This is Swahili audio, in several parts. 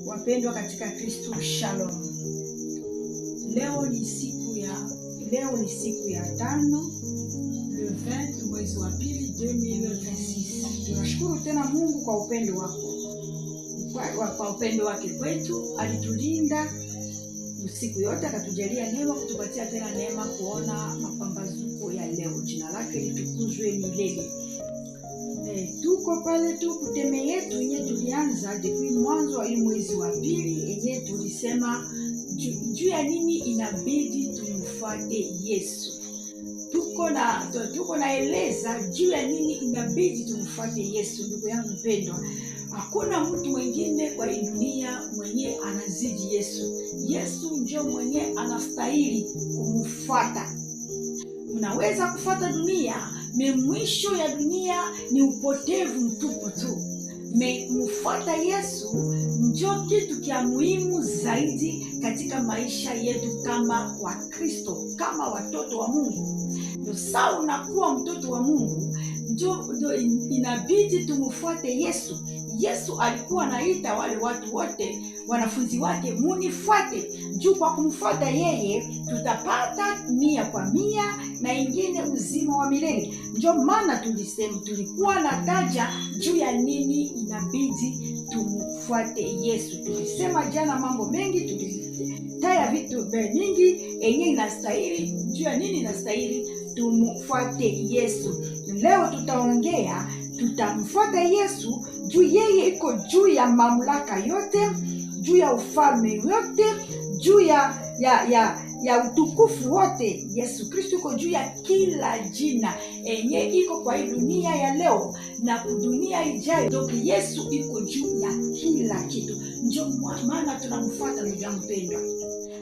Wapendwa katika Kristo, Shalom. Leo ni siku ya 5, le 20 mwezi wa pili 2026. Tunashukuru tena Mungu kwa upendo wako, kwa upendo wake kwetu. Alitulinda usiku yote, akatujalia neema, kutupatia tena neema kuona mapambazuko ya leo. Jina lake litukuzwe milele. Tuko pale tu kuteme yetu yenye tulianza depuis mwanzo wa mwezi wa pili, yenye tulisema juu ya nini inabidi tumfuate Yesu. Tuko naeleza juu ya nini inabidi tumfuate Yesu. Ndugu yangu mpendwa, hakuna mtu mwingine kwa dunia mwenye anazidi Yesu. Yesu ndio mwenye anastahili kumfuata. Unaweza kufuata dunia, mwisho ya dunia ni upotevu mtupu tu. Mfuata Yesu ndio kitu kia muhimu zaidi katika maisha yetu kama Wakristo, kama watoto wa Mungu. Ndio sawa unakuwa mtoto wa Mungu, ndio inabidi tumfuate Yesu. Yesu alikuwa anaita wale watu wote, wanafunzi wake, munifuate. Juu kwa kumfuata yeye tutapata 100% na ingine uzima wa milele. Ndio maana tulikuwa na taja juu ya nini inabidi tumfuate Yesu. Tulisema jana mambo mengi, tulitaya vitu vingi yenye inastahili, juu ya nini inastahili tumfuate Yesu. Leo tutaongea, tutamfuata Yesu juu yeye iko juu ya mamlaka yote, juu ya ufalme yote, juu ya utukufu wote. Yesu Kristo iko juu ya kila jina enye iko kwa hii dunia ya leo na dunia ijayo. Ndio Yesu iko juu ya kila kitu. Ndio maana tunamfuata. Ndugu yangu mpendwa,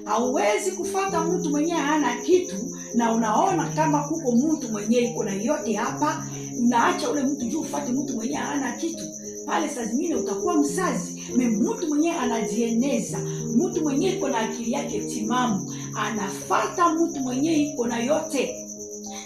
hauwezi kufuata mtu mwenye hana kitu na unaona kama kuko mtu mwenye iko na yote hapa. Unaacha ule mtu juu ufuate mtu mwenye hana kitu. Pale saa zingine utakuwa msazi. Mtu mwenye anajieneza, mtu mwenye iko na akili yake timamu, anafuata mtu mwenye iko na yote.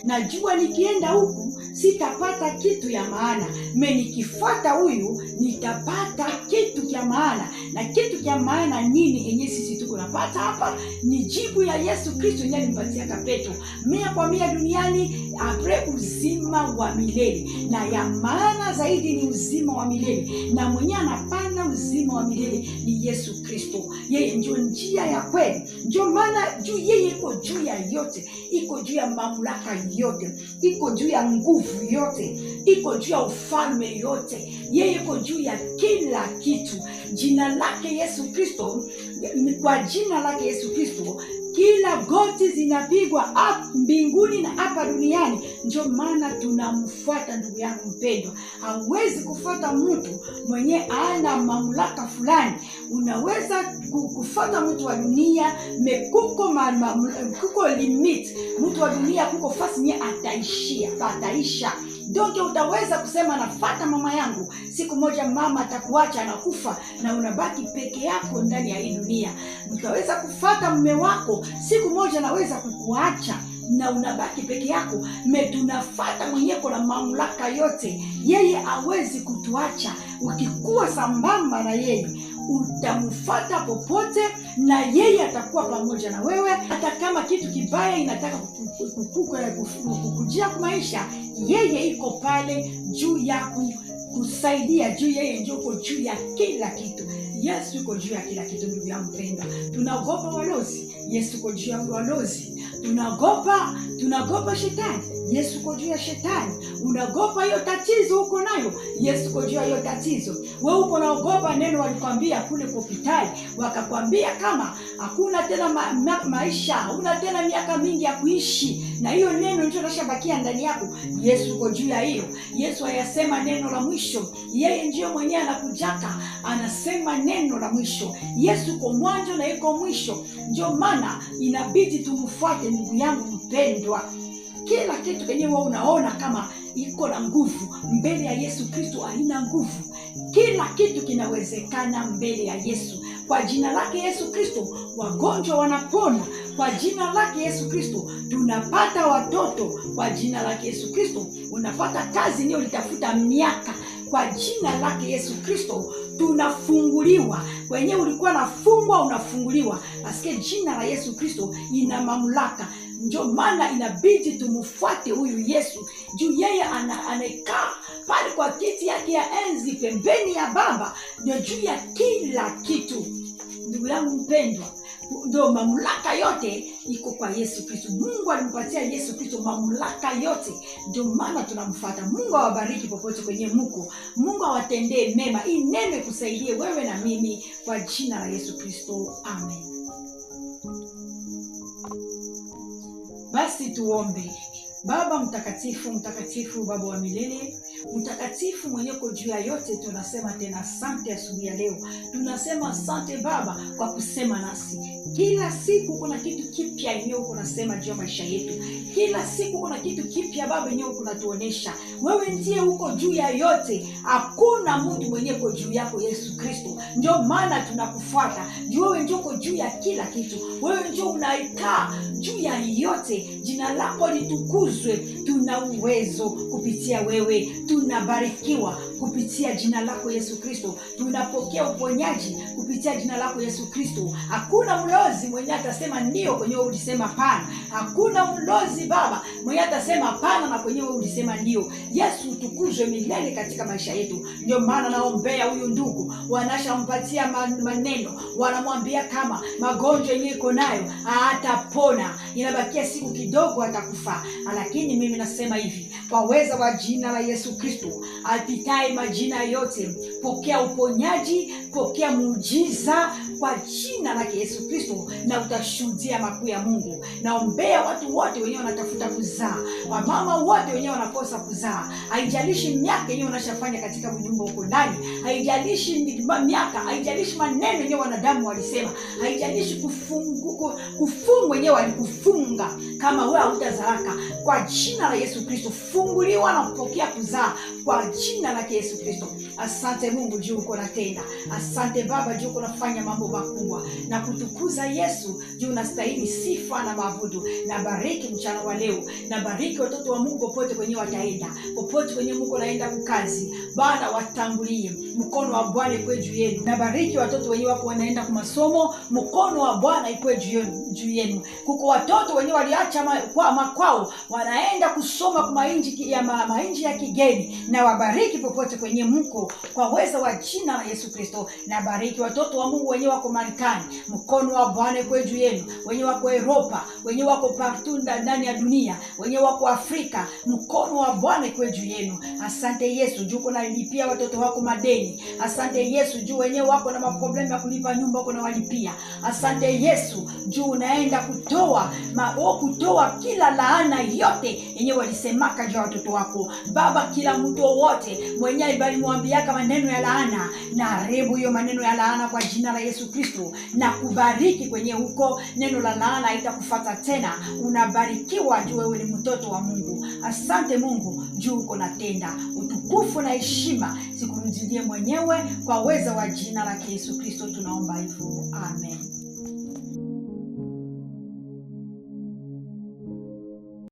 Najua nikienda huku sitapata kitu ya maana, nikifuata huyu nitapata kitu cha maana. Na kitu cha maana nini yenye sisi tuko napata hapa? Ni jibu ya Yesu Kristo ndiye alimpatia Petro 100% duniani, apre uzima wa milele. Na ya maana zaidi ni uzima wa milele, na mwenye anapana uzima wa milele ni Yesu Kristo. Yeye ndio njia ya kweli. Ndio maana juu yeye iko juu ya yote, iko juu ya mamlaka yote, iko juu ya nguvu yote, iko juu ya ufalme yote. Yeye iko juu ya kila kitu. Jina lake Yesu Kristo, kwa jina lake Yesu Kristo kila goti zinapigwa hapa mbinguni na hapa duniani. Ndio maana tunamfuata. Ndugu yangu mpendwa, hauwezi kufuata mtu mwenye ana mamlaka fulani. Unaweza kufuata mtu wa dunia, kuko limit. Mtu wa dunia kuko fasi nye ataisha. Ndio utaweza kusema nafuata mama yangu, siku moja mama atakuacha na kufa na unabaki peke yako ndani ya hii dunia. Utaweza kufuata mume wako, siku moja naweza kukuacha na unabaki peke yako. Tunafuata mwenyewe na mamlaka yote. Yeye hawezi kutuacha. Ukikuwa sambamba na yeye, utamfuata popote na yeye atakuwa pamoja na wewe. Hata kama kitu kibaya inataka kukujia kwa maisha, yeye iko pale juu ya kusaidia. Juu yeye ndio uko juu ya kila kitu. Yesu yuko juu ya kila kitu. Ndugu yangu mpendwa, tunaogopa walozi, Yesu yuko juu ya walozi. Tunagopa shetani, Yesu yuko juu ya shetani. Unagopa hiyo tatizo uko nayo, Yesu yuko juu ya hiyo tatizo. Wewe uko naogopa neno walikwambia kule hospitali, wakakwambia kama hakuna tena maisha, huna tena miaka mingi ya kuishi, na hiyo neno ndio linashabakia ndani yako. Yesu yuko juu ya hiyo. Yesu ayasema neno la mwisho. Yeye ndio mwenyewe anakujaka, anasema neno la mwisho. Yesu yuko mwanzo na yuko mwisho. Ndio maana inabidi tumfuate. Ndugu yangu mpendwa, kila kitu kenye wewe unaona kama iko na nguvu, mbele ya Yesu Kristo haina nguvu. Kila kitu kinawezekana mbele ya Yesu. Kwa jina lake Yesu Kristo wagonjwa wanapona. Kwa jina lake Yesu Kristo tunapata watoto. Kwa jina lake Yesu Kristo unapata kazi niyo litafuta miaka. Kwa jina lake Yesu Kristo tunafunguliwa. Wenyewe ulikuwa nafungwa, unafunguliwa. Asikie jina la Yesu Kristo ina mamlaka. Ndio maana inabidi tumfuate huyu Yesu. Juu yeye anakaa pale kwa kiti yake ya enzi pembeni ya Baba, ndio juu ya kila kitu. Ndugu yangu mpendwa, ndio mamlaka yote iko kwa Yesu Kristo. Mungu alimpatia Yesu Kristo mamlaka yote. Ndio maana tunamfuata. Mungu awabariki popote kwenye mko. Mungu awatendee mema. Hii neno ikusaidie wewe na mimi kwa jina la Yesu Kristo. Amen. Basi tuombe. Baba mtakatifu, mtakatifu, Baba wa milele, mtakatifu mwenye uko juu ya yote, tunasema tena asante asubuhi ya leo. Tunasema asante Baba kwa kusema nasi. Kila siku kuna kitu kipya yenyewe unasema juu ya maisha yetu. Kila siku kuna kitu kipya Baba yenyewe unatuonesha. Wewe ndiye uko juu ya yote. Hakuna mtu mwenye uko juu yako Yesu Kristo. Ndio maana tunakufuata. Wewe ndio uko juu ya kila kitu. Wewe ndio unaikaa juu ya yote. Jina lako litukuzwe. Tuna uwezo kupitia wewe. Tunabarikiwa kupitia jina lako Yesu Kristo. Tunapokea uponyaji kupitia jina lako Yesu Kristo. Hakuna mlozi mwenye atasema ndio kwenye wewe ulisema hapana. Hakuna mlozi Baba mwenye atasema hapana na kwenye wewe ulisema ndio. Yesu utukuzwe milele katika maisha yetu. Ndio maana naombea huyu ndugu, wanashampatia maneno, wanamwambia kama magonjwa yenyewe iko nayo hatapona, inabakia siku kidogo atakufa. Lakini mimi nasema hivi, kwa uweza wa jina la Yesu Kristo apitaye majina yote, pokea uponyaji, pokea muujiza kwa jina la Yesu Kristo, na utashuhudia makuu ya Mungu. Naombea watu wote wenyewe wanatafuta kuzaa, wamama wote wenyewe wanakosa kuzaa. Haijalishi miaka yenyewe unashafanya katika nyumba huko ndani, haijalishi miaka, haijalishi maneno yenyewe wanadamu walisema, haijalishi kufungwa wenyewe walikufunga kama wewe hutazaraka. Kwa jina la Yesu Kristo funguliwa na kupokea kuzaa kwa jina la Yesu Kristo. Asante Mungu juu uko natenda. Asante Baba juu uko nafanya mambo makubwa na kutukuza Yesu juu unastahili sifa na maabudu. Na bariki mchana wa leo. Na bariki watoto wa Mungu popote kwenye wataenda. Popote kwenye Mungu naenda kukazi. Bwana watangulie. Mkono wa Bwana ikuwe juu yenu. Na bariki watoto wenyewe wako wanaenda kwa masomo. Mkono wa Bwana ikuwe juu yenu. Kuko watoto wenyewe waliacha makwao wanaenda kusoma kwa mainji ya kigeni. Na wabariki popote kwenye mko kwa uweza wa jina la Yesu Kristo. Na bariki watoto wa Mungu wenyewe wako Marekani. Mkono wa Bwana ikuwe juu yenu. Wenyewe wako Europa, wenyewe wako partunda ndani ya dunia, wenyewe wako Afrika. Mkono wa Bwana ikuwe juu yenu. Asante Yesu juu uko nalipia watoto wako madeni. Asante Yesu juu wenyewe wako na maproblemu ya kulipa nyumba wako na walipia. Asante Yesu juu unaenda kutoa kila laana yote yenyewe walisemaka juu watoto wako. Baba, kila mtu wote mwenyewe alimwambiaka maneno ya laana, na haribu hiyo maneno ya laana kwa jina la Yesu Kristo, na kubariki kwenye huko. Neno la laana haitakufuata tena. Unabarikiwa juu wewe ni mtoto wa Mungu. Asante Mungu juu uko natenda. Utukufu na heshima sikurudie mwenyewe kwa uweza wa jina la Yesu Kristo tunaomba hivyo. Amen.